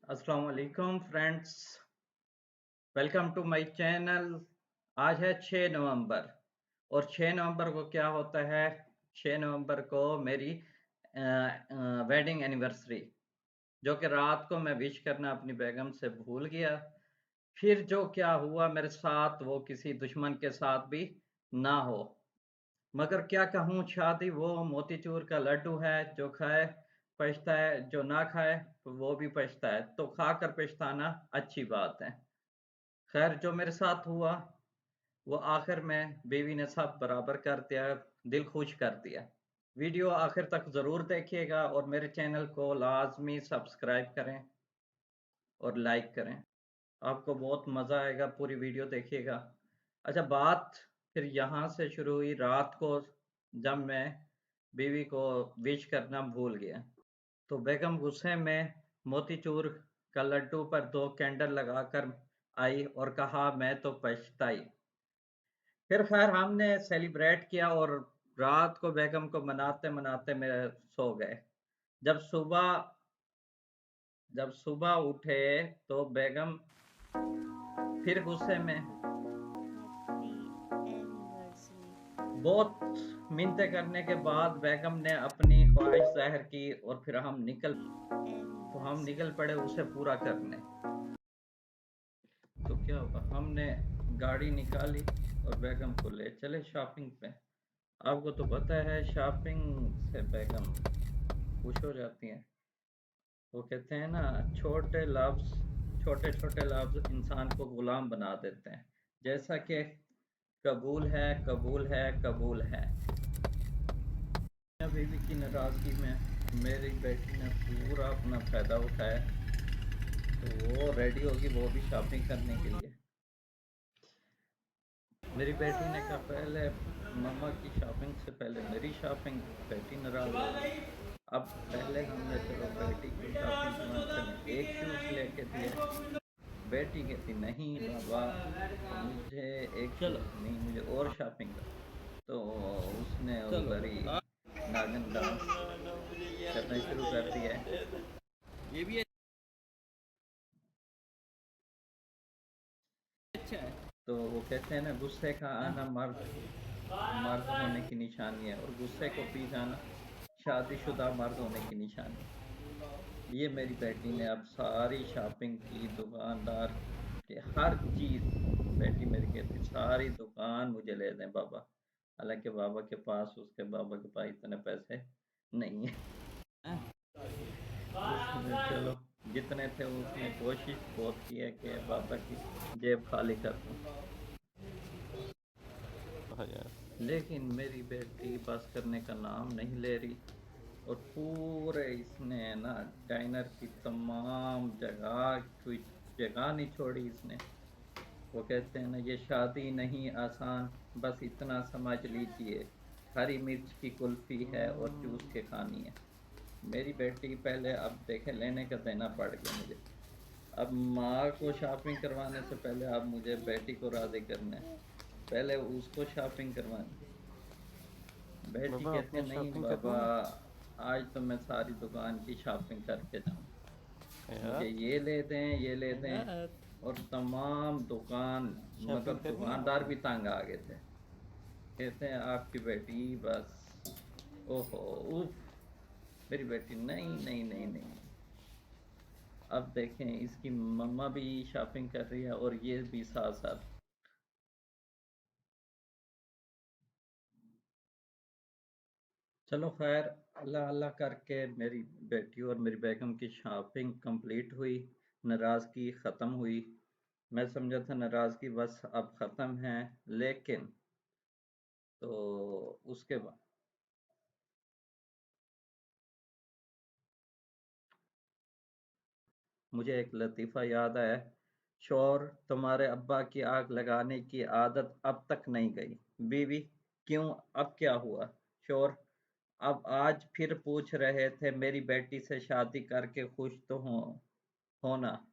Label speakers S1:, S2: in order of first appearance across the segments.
S1: अस्सलाम वालेकुम friends, welcome to my channel. आज है 6 नवंबर और 6 नवंबर को क्या होता है? 6 नवंबर को मेरी वेडिंग एनिवर्सरी, जो कि रात को मैं विश करना अपनी बेगम से भूल गया। फिर जो क्या हुआ मेरे साथ वो किसी दुश्मन के साथ भी ना हो। मगर क्या कहूँ, शादी वो मोतीचूर का लड्डू है, जो खाए पछता है, जो ना खाए वो भी पछता है। तो खाकर पछताना अच्छी बात है। खैर, जो मेरे साथ हुआ वो आखिर में बीवी ने सब बराबर कर दिया, दिल खुश कर दिया। वीडियो आखिर तक ज़रूर देखिएगा और मेरे चैनल को लाजमी सब्सक्राइब करें और लाइक करें। आपको बहुत मज़ा आएगा, पूरी वीडियो देखिएगा। अच्छा, बात फिर यहाँ से शुरू हुई रात को, जब मैं बीवी को विश करना भूल गया। तो बेगम गुस्से में मोतीचूर का लड्डू पर 2 कैंडल लगाकर आई और कहा, मैं तो पछताई। फिर खैर हमने सेलिब्रेट किया और रात को बेगम को मनाते-मनाते मैं सो गए। जब सुबह जब सुबह उठे तो बेगम फिर गुस्से में। बहुत मिन्नतें करने के बाद बेगम ने अपनी ख्वाहिश ज़ाहिर की और फिर हम निकल पड़े उसे पूरा करने। तो क्या हुआ, हमने गाड़ी निकाली और बेगम को ले चले शॉपिंग पे। आपको तो पता है शॉपिंग से बेगम खुश हो जाती हैं। वो कहते हैं ना, छोटे-छोटे लफ्ज़ इंसान को गुलाम बना देते हैं। जैसा कि कबूल है, कबूल है, कबूल है। बीवी की नाराज़गी में मेरी बेटी ने पूरा अपना फ़ायदा उठाया, तो वो रेडी होगी वो भी शॉपिंग करने के लिए। मेरी बेटी ने कहा, पहले मम्मा की शॉपिंग से पहले मेरी शॉपिंग। बेटी नाराज़ हो गई। अब पहले हमने चलो बेटी की शॉपिंग करवाने चले, एक शूज़ लेके दिए। बेटी कहती, नहीं बाबा, मुझे एक शूज़ नहीं, मुझे और शॉपिंग करो। तो उसने बड़ी नागिन डांस करना शुरू कर दिया है।
S2: ये भी अच्छा है।
S1: तो वो कहते हैं ना, गुस्से का आना मर्द मर्द होने की निशानी है और गुस्से को पी जाना शादीशुदा मर्द होने की निशानी है। ये मेरी बेटी ने अब सारी शॉपिंग की, दुकानदार के हर चीज़। बेटी मेरी कहती, सारी दुकान मुझे ले दें बाबा। हालाँकि उसके बाबा के पास इतने पैसे नहीं है। उसने चलो जितने थे उसने कोशिश बहुत की है कि बाबा की जेब खाली कर दूँ।
S2: हाँ यार।
S1: लेकिन मेरी बेटी बस करने का नाम नहीं ले रही और पूरे इसने ना डाइनर की तमाम जगह, कोई जगह नहीं छोड़ी इसने। वो कहते हैं ना, ये शादी नहीं आसान, बस इतना समझ लीजिए, हरी मिर्च की कुल्फी है और चूस के खानी है। मेरी बेटी पहले, अब देखे लेने का देना पड़ गया मुझे। अब माँ को शॉपिंग करवाने से पहले अब मुझे बेटी को राज़ी करना है। पहले उसको शॉपिंग करवानी। बेटी
S2: बाबा
S1: कहती है,
S2: आपने
S1: नहीं
S2: शॉपिंग कर ली
S1: बाबा,
S2: ना
S1: आज तो मैं सारी दुकान की शॉपिंग करके जाऊँ। मुझे
S2: यार।
S1: ये ले दें, ये ले दें।
S2: यार
S1: और तमाम दुकान,
S2: शॉपिंग
S1: मतलब
S2: कर ली
S1: दुकानदार
S2: आपने।
S1: भी तंग आ गए थे। कहते हैं आपकी बेटी बस, ओहो, उफ। मेरी बेटी, नहीं नहीं नहीं नहीं। अब देखें, इसकी मम्मा भी शॉपिंग कर रही है और ये भी साथ साथ। चलो खैर, अल्लाह अल्लाह करके मेरी बेटी और मेरी बेगम की शॉपिंग कंप्लीट हुई। नाराज़गी ख़त्म हुई। मैं समझा था नाराज़गी बस अब ख़त्म है, लेकिन तो उसके बाद मुझे एक लतीफ़ा याद आया। शौहर, तुम्हारे अब्बा की आग लगाने की आदत अब तक नहीं गई। बीवी, क्यों, अब क्या हुआ? शौहर, अब आज फिर पूछ रहे थे, मेरी बेटी से शादी करके खुश तो होना।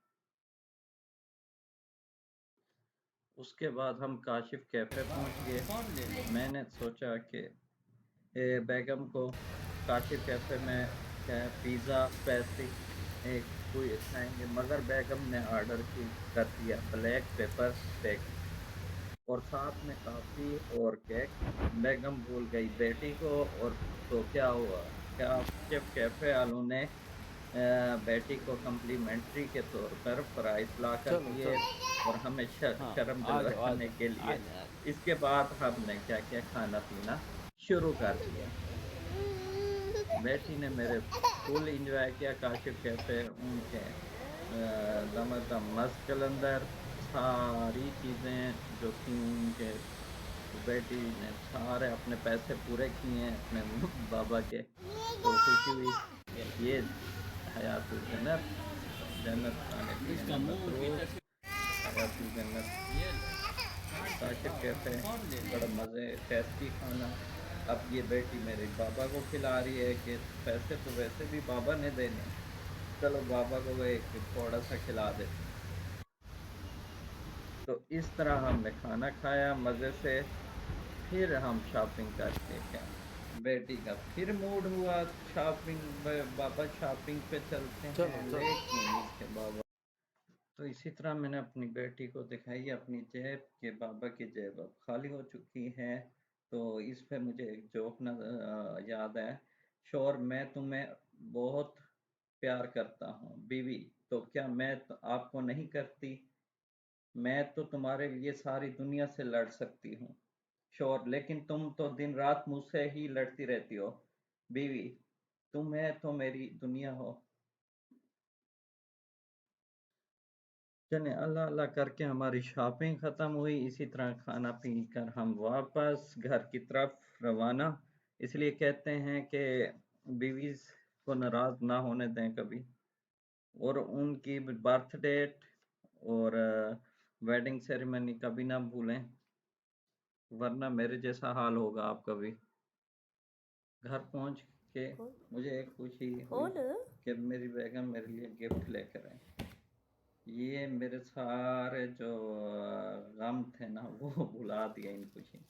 S1: उसके बाद हम काशिफ कैफ़े पहुंच गए।
S2: कौन ले ले।
S1: मैंने सोचा कि बेगम को काशिफ कैफ़े में क्या है, पिज़्ज़ा, पेस्ट्री एक कोई खाएंगे, मगर बेगम ने ऑर्डर की कर दिया ब्लैक पेपर स्टेक और साथ में कॉफी और केक। बेगम भूल गई बेटी को। और तो क्या हुआ, क्या शेफ कैफे वालों ने बेटी को कम्प्लीमेंट्री के तौर पर प्राइस ला कर
S2: चलो
S1: दिए
S2: चलो।
S1: और हमें
S2: हाँ,
S1: शर्म
S2: आ जाओ आ
S1: दिलवाने
S2: जाओ
S1: के
S2: आ
S1: लिए
S2: जाओ।
S1: इसके बाद हमने क्या क्या खाना पीना शुरू कर दिया। बेटी ने मेरे फुल एंजॉय किया काशिफ कैफे, उनके दमादम मस्त कलंदर, सारी चीज़ें जो थी उनके। बेटी ने सारे अपने पैसे पूरे किए हैं अपने बाबा के, तो खुशी हुई।
S2: ये लो।
S1: ये हयातुल जन्नत, जन्नत खाने पीने
S2: इसका
S1: में
S2: मुंह भीतर
S1: मसरूफ,
S2: से।
S1: हयातुल जन्नत
S2: ये लो।
S1: काशिफ कैफे।
S2: कौन ले
S1: बड़ा
S2: लेगा?
S1: मज़े टेस्टी खाना। अब ये बेटी मेरे बाबा को खिला रही है कि पैसे तो वैसे भी बाबा ने देने, चलो बाबा को एक थोड़ा सा खिला देते हैं। तो इस तरह हमने खाना खाया मज़े से। फिर हम शॉपिंग करके क्या, बेटी का फिर मूड हुआ शॉपिंग, बाबा शॉपिंग पे चलते
S2: चलो
S1: हैं,
S2: चलो।
S1: लेकिन इसके बाबा। तो इसी तरह मैंने अपनी बेटी को दिखाई अपनी जेब कि बाबा की जेब अब खाली हो चुकी है। तो इस पे मुझे एक जोक न याद है। शोर, मैं तुम्हें बहुत प्यार करता हूँ बीवी, तो क्या मैं तो आपको नहीं करती? मैं तो तुम्हारे लिए सारी दुनिया से लड़ सकती हूँ। श्योर, लेकिन तुम तो दिन रात मुझसे ही लड़ती रहती हो। बीवी, तुम्हें तो मेरी दुनिया हो। चले, अल्लाह अल्लाह करके हमारी शॉपिंग ख़त्म हुई। इसी तरह खाना पी कर हम वापस घर की तरफ रवाना। इसलिए कहते हैं कि बीवी को नाराज़ ना होने दें कभी, और उनकी बर्थ डेट और वेडिंग सेरेमनी कभी ना भूलें, वरना मेरे जैसा हाल होगा आपका भी। घर पहुंच के
S3: खोल
S1: मुझे एक खुशी हुई
S3: खोल।
S1: कि मेरी बेगम मेरे लिए गिफ्ट लेकर आई। ये मेरे सारे जो गम थे ना वो भुला दिए इन खुशी।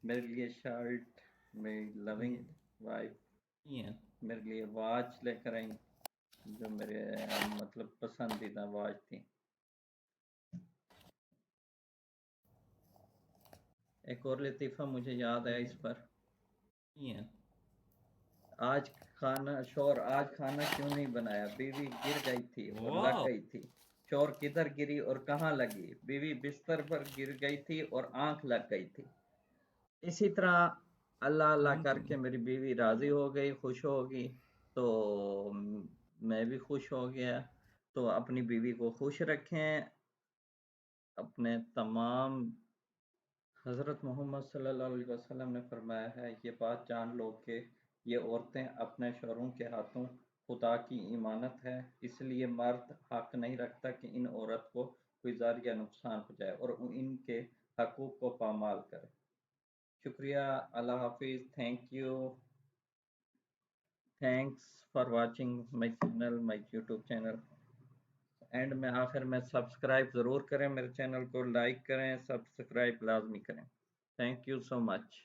S1: मेरे लिए शर्ट, मेरी लविंग
S2: ये
S1: वाइफ
S2: ये
S1: मेरे लिए वॉच लेकर आई, जो मेरे मतलब पसंदीदा वॉच थी। एक और लतीफ़ा मुझे याद है इस पर।
S2: ये
S1: आज आज खाना क्यों नहीं बनाया? बीवी गिर गई थी और लग
S2: वाह।
S1: गई थी। शोर, किधर गिरी और कहाँ लगी? बीवी बिस्तर पर गिर गई थी और आंख लग गई थी। इसी तरह अल्लाह अल्लाह
S2: कौन
S1: करके
S2: तुम्हें?
S1: मेरी बीवी राजी हो गई, खुश होगी। तो मैं भी खुश हो गया। तो अपनी बीवी को खुश रखें। अपने तमाम, हज़रत मोहम्मद सल्लल्लाहु अलैहि वसल्लम ने फरमाया है, ये बात जान लो कि ये औरतें अपने शौहरों के हाथों खुदा की इमानत है, इसलिए मर्द हक नहीं रखता कि इन औरत को कोई ज़र या नुकसान पहुँचाए और इनके हकूक़ को पामाल करे। शुक्रिया, अल्लाह हाफिज़, thank you, thanks for watching my channel, my YouTube channel. And में आखिर में सब्सक्राइब ज़रूर करें मेरे चैनल को, लाइक करें, सब्सक्राइब लाजमी करें। Thank you so much.